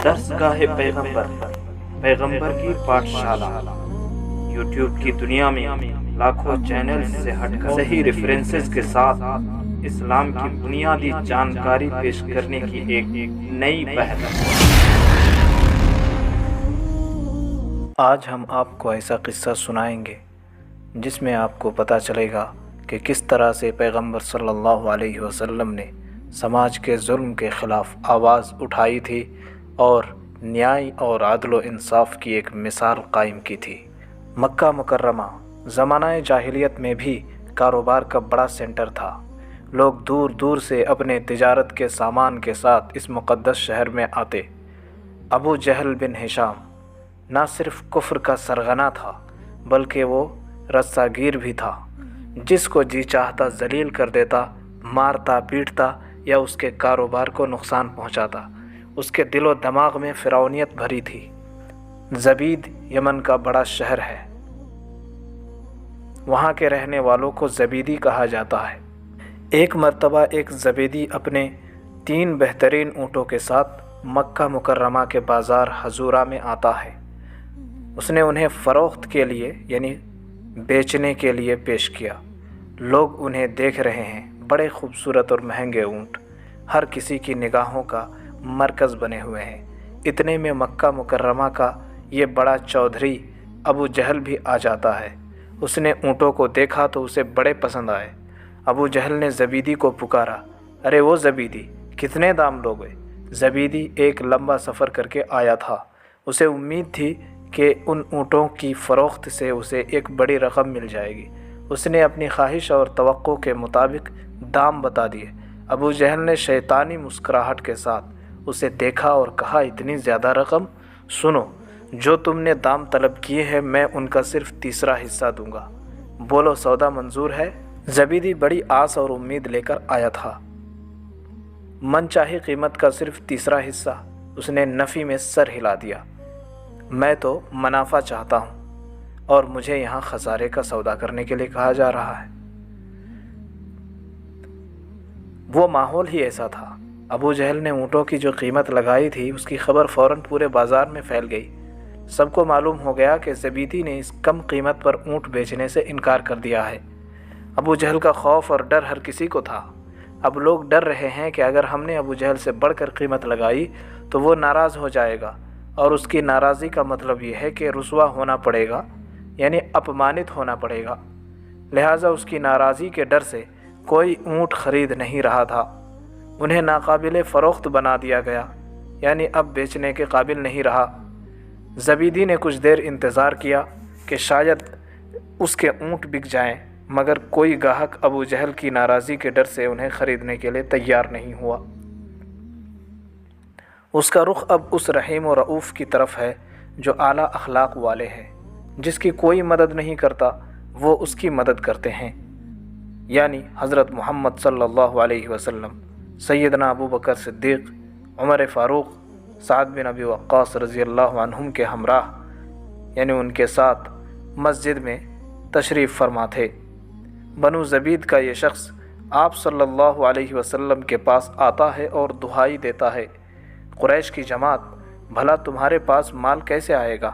درسگاہ پیغمبر، پیغمبر کی پاٹھشالہ۔ یوٹیوب کی دنیا میں لاکھوں چینلز سے ہٹ کر صحیح ریفرنسز کے ساتھ اسلام کی بنیادی جانکاری پیش کرنے کی ایک نئی پہل۔ آج ہم آپ کو ایسا قصہ سنائیں گے جس میں آپ کو پتہ چلے گا کہ کس طرح سے پیغمبر صلی اللہ علیہ وسلم نے سماج کے ظلم کے خلاف آواز اٹھائی تھی اور نیائی اور عدل و انصاف کی ایک مثال قائم کی تھی۔ مکہ مکرمہ زمانہ جاہلیت میں بھی کاروبار کا بڑا سینٹر تھا۔ لوگ دور دور سے اپنے تجارت کے سامان کے ساتھ اس مقدس شہر میں آتے۔ ابو جہل بن ہشام نہ صرف کفر کا سرغنہ تھا بلکہ وہ رسہ گیر بھی تھا، جس کو جی چاہتا ذلیل کر دیتا، مارتا پیٹتا یا اس کے کاروبار کو نقصان پہنچاتا۔ اس کے دل و دماغ میں فرعونیت بھری تھی۔ زبید یمن کا بڑا شہر ہے۔ وہاں کے رہنے والوں کو زبیدی کہا جاتا ہے۔ ایک مرتبہ ایک زبیدی اپنے 3 بہترین اونٹوں کے ساتھ مکہ مکرمہ کے بازار حضورہ میں آتا ہے۔ اس نے انہیں فروخت کے لیے یعنی بیچنے کے لیے پیش کیا۔ لوگ انہیں دیکھ رہے ہیں، بڑے خوبصورت اور مہنگے اونٹ ہر کسی کی نگاہوں کا مرکز بنے ہوئے ہیں۔ اتنے میں مکہ مکرمہ کا یہ بڑا چودھری ابو جہل بھی آ جاتا ہے۔ اس نے اونٹوں کو دیکھا تو اسے بڑے پسند آئے۔ ابو جہل نے زبیدی کو پکارا، ارے وہ زبیدی، کتنے دام لوگے؟ زبیدی ایک لمبا سفر کر کے آیا تھا۔ اسے امید تھی کہ ان اونٹوں کی فروخت سے اسے ایک بڑی رقم مل جائے گی۔ اس نے اپنی خواہش اور توقع کے مطابق دام بتا دیے۔ ابو جہل نے شیطانی مسکراہٹ کے ساتھ اسے دیکھا اور کہا، اتنی زیادہ رقم؟ سنو، جو تم نے دام طلب کیے ہیں میں ان کا صرف 1/3 حصہ دوں گا۔ بولو سودا منظور ہے؟ زبیدی بڑی آس اور امید لے کر آیا تھا۔ من چاہی قیمت کا صرف 1/3 حصہ؟ اس نے نفی میں سر ہلا دیا۔ میں تو منافع چاہتا ہوں اور مجھے یہاں خسارے کا سودا کرنے کے لیے کہا جا رہا ہے۔ وہ ماحول ہی ایسا تھا۔ ابو جہل نے اونٹوں کی جو قیمت لگائی تھی اس کی خبر فوراً پورے بازار میں پھیل گئی۔ سب کو معلوم ہو گیا کہ زبیدی نے اس کم قیمت پر اونٹ بیچنے سے انکار کر دیا ہے۔ ابو جہل کا خوف اور ڈر ہر کسی کو تھا۔ اب لوگ ڈر رہے ہیں کہ اگر ہم نے ابو جہل سے بڑھ کر قیمت لگائی تو وہ ناراض ہو جائے گا، اور اس کی ناراضی کا مطلب یہ ہے کہ رسوا ہونا پڑے گا، یعنی اپمانت ہونا پڑے گا۔ لہٰذا اس کی ناراضی کے ڈر سے کوئی اونٹ خرید نہیں رہا تھا۔ انہیں ناقابل فروخت بنا دیا گیا، یعنی اب بیچنے کے قابل نہیں رہا۔ زبیدی نے کچھ دیر انتظار کیا کہ شاید اس کے اونٹ بک جائیں، مگر کوئی گاہک ابو جہل کی ناراضی کے ڈر سے انہیں خریدنے کے لیے تیار نہیں ہوا۔ اس کا رخ اب اس رحیم و رؤوف کی طرف ہے جو اعلیٰ اخلاق والے ہیں۔ جس کی کوئی مدد نہیں کرتا وہ اس کی مدد کرتے ہیں، یعنی حضرت محمد صلی اللہ علیہ وسلم، سیدنا ابو بکر صدیق، عمر فاروق، سعد بن ابی وقاص رضی اللہ عنہم کے ہمراہ، یعنی ان کے ساتھ مسجد میں تشریف فرما تھے۔ بنو زبید کا یہ شخص آپ صلی اللہ علیہ وسلم کے پاس آتا ہے اور دہائی دیتا ہے، قریش کی جماعت، بھلا تمہارے پاس مال کیسے آئے گا؟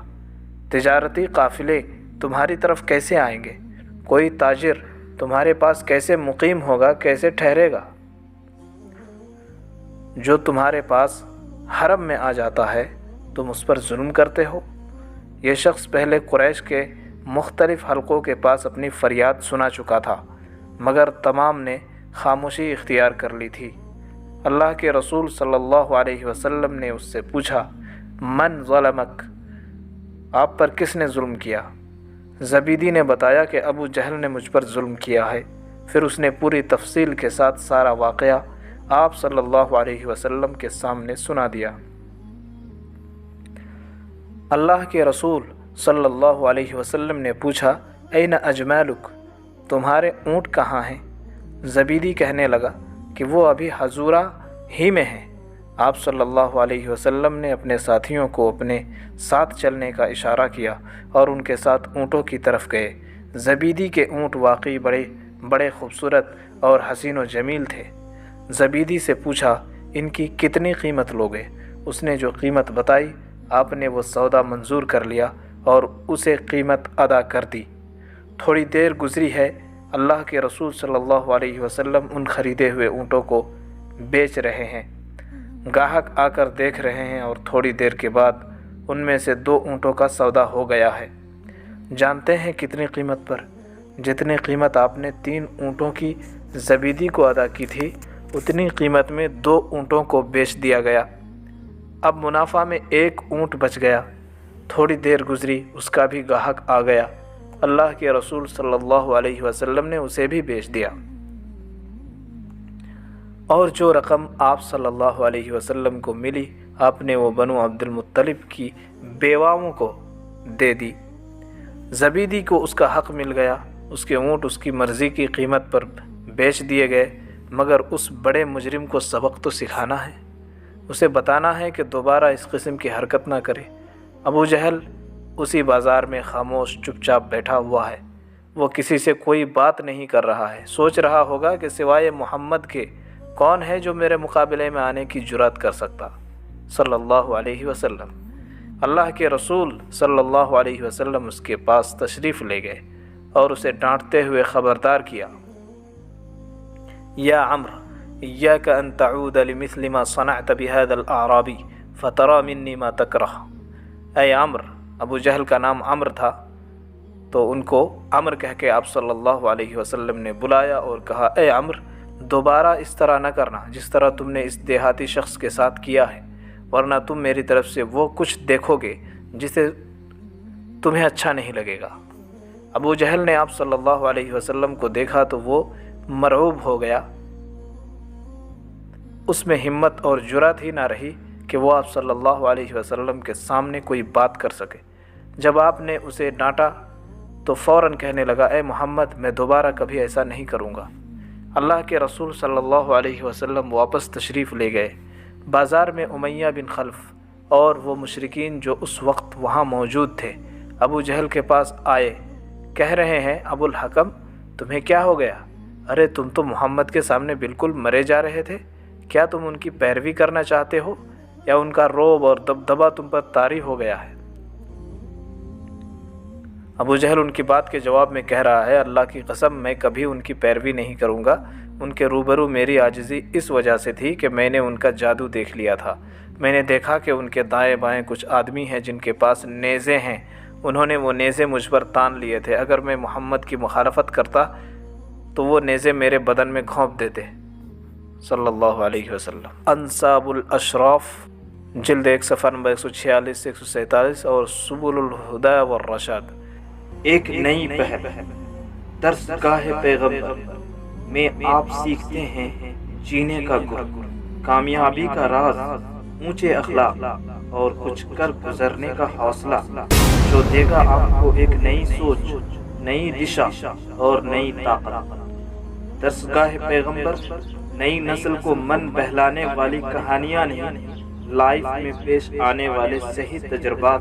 تجارتی قافلے تمہاری طرف کیسے آئیں گے؟ کوئی تاجر تمہارے پاس کیسے مقیم ہوگا، کیسے ٹھہرے گا؟ جو تمہارے پاس حرم میں آ جاتا ہے تم اس پر ظلم کرتے ہو۔ یہ شخص پہلے قریش کے مختلف حلقوں کے پاس اپنی فریاد سنا چکا تھا، مگر تمام نے خاموشی اختیار کر لی تھی۔ اللہ کے رسول صلی اللہ علیہ وسلم نے اس سے پوچھا، من ظلمک؟ آپ پر کس نے ظلم کیا؟ زبیدی نے بتایا کہ ابو جہل نے مجھ پر ظلم کیا ہے۔ پھر اس نے پوری تفصیل کے ساتھ سارا واقعہ آپ صلی اللہ علیہ وسلم کے سامنے سنا دیا۔ اللہ کے رسول صلی اللہ علیہ وسلم نے پوچھا، این اجمالک؟ تمہارے اونٹ کہاں ہیں؟ زبیدی کہنے لگا کہ وہ ابھی حضورہ ہی میں ہیں۔ آپ صلی اللہ علیہ وسلم نے اپنے ساتھیوں کو اپنے ساتھ چلنے کا اشارہ کیا اور ان کے ساتھ اونٹوں کی طرف گئے۔ زبیدی کے اونٹ واقعی بڑے خوبصورت اور حسین و جمیل تھے۔ زبیدی سے پوچھا، ان کی کتنی قیمت لوگے؟ اس نے جو قیمت بتائی آپ نے وہ سودا منظور کر لیا اور اسے قیمت ادا کر دی۔ تھوڑی دیر گزری ہے، اللہ کے رسول صلی اللہ علیہ وسلم ان خریدے ہوئے اونٹوں کو بیچ رہے ہیں۔ گاہک آ کر دیکھ رہے ہیں اور تھوڑی دیر کے بعد ان میں سے 2 اونٹوں کا سودا ہو گیا ہے۔ جانتے ہیں کتنی قیمت پر؟ جتنی قیمت آپ نے 3 اونٹوں کی زبیدی کو ادا کی تھی، اتنی قیمت میں 2 اونٹوں کو بیچ دیا گیا۔ اب منافع میں 1 اونٹ بچ گیا۔ تھوڑی دیر گزری، اس کا بھی گاہک آ گیا۔ اللہ کے رسول صلی اللہ علیہ وسلم نے اسے بھی بیچ دیا، اور جو رقم آپ صلی اللہ علیہ وسلم کو ملی آپ نے وہ بنو عبد المطلب کی بیواؤں کو دے دی۔ زبیدی کو اس کا حق مل گیا، اس کے اونٹ اس کی مرضی کی قیمت پر بیچ دیے گئے، مگر اس بڑے مجرم کو سبق تو سکھانا ہے، اسے بتانا ہے کہ دوبارہ اس قسم کی حرکت نہ کرے۔ ابو جہل اسی بازار میں خاموش چپ چاپ بیٹھا ہوا ہے، وہ کسی سے کوئی بات نہیں کر رہا ہے۔ سوچ رہا ہوگا کہ سوائے محمد کے کون ہے جو میرے مقابلے میں آنے کی جرات کر سکتا، صلی اللہ علیہ وسلم۔ اللہ کے رسول صلی اللہ علیہ وسلم اس کے پاس تشریف لے گئے اور اسے ڈانٹتے ہوئے خبردار کیا، یا عمرو ایاک ان تعود لمثل ما صنعت بهذا الاعرابی فترى منی ما تکرہ۔ اے عمرو، ابو جہل کا نام عمرو تھا، تو ان کو عمرو کہہ کے آپ صلی اللہ علیہ وسلم نے بلایا اور کہا، اے عمرو، دوبارہ اس طرح نہ کرنا جس طرح تم نے اس دیہاتی شخص کے ساتھ کیا ہے، ورنہ تم میری طرف سے وہ کچھ دیکھو گے جسے تمہیں اچھا نہیں لگے گا۔ ابو جہل نے آپ صلی اللہ علیہ وسلم کو دیکھا تو وہ مرعوب ہو گیا، اس میں ہمت اور جرأت ہی نہ رہی کہ وہ آپ صلی اللہ علیہ وسلم کے سامنے کوئی بات کر سکے۔ جب آپ نے اسے ڈانٹا تو فوراً کہنے لگا، اے محمد، میں دوبارہ کبھی ایسا نہیں کروں گا۔ اللہ کے رسول صلی اللہ علیہ وسلم واپس تشریف لے گئے۔ بازار میں امیہ بن خلف اور وہ مشرکین جو اس وقت وہاں موجود تھے ابو جہل کے پاس آئے، کہہ رہے ہیں، ابو الحکم، تمہیں کیا ہو گیا؟ ارے تم تو محمد کے سامنے بالکل مرے جا رہے تھے، کیا تم ان کی پیروی کرنا چاہتے ہو یا ان کا رعب اور دبدبہ تم پر طاری ہو گیا ہے؟ ابو جہل ان کی بات کے جواب میں کہہ رہا ہے، اللہ کی قسم میں کبھی ان کی پیروی نہیں کروں گا۔ ان کے روبرو میری عاجزی اس وجہ سے تھی کہ میں نے ان کا جادو دیکھ لیا تھا۔ میں نے دیکھا کہ ان کے دائیں بائیں کچھ آدمی ہیں جن کے پاس نیزے ہیں، انہوں نے وہ نیزے مجھ پر تان لیے تھے۔ اگر میں محمد کی مخالفت کرتا تو وہ نیزے میرے بدن میں گھونپ دیتے، صلی اللہ علیہ وسلم۔ انصاب الاشراف، جلد 1 صفحہ نمبر 146 سے 147 اور سبل الہدی والرشاد۔ ایک نئی پہل، درس گاہ پیغمبر میں آپ سیکھتے ہیں جینے کا گر، کامیابی کا راز، اونچے اخلاق اور کچھ کر گزرنے کا حوصلہ، جو دے گا آپ کو ایک نئی سوچ، نئی دشا اور نئی طاقت۔ درس گاہ پیغمبر نئی نسل کو من بہلانے والی کہانیاں نہیں، لائف میں پیش آنے والے صحیح تجربات،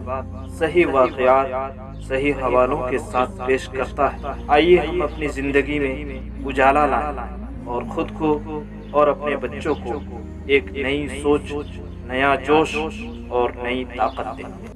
صحیح واقعات، صحیح حوالوں کے ساتھ پیش کرتا ہے۔ آئیے ہم اپنی زندگی میں اجالا لائیں اور خود کو اور اپنے بچوں کو ایک نئی سوچ، نیا جوش اور نئی طاقت دیں۔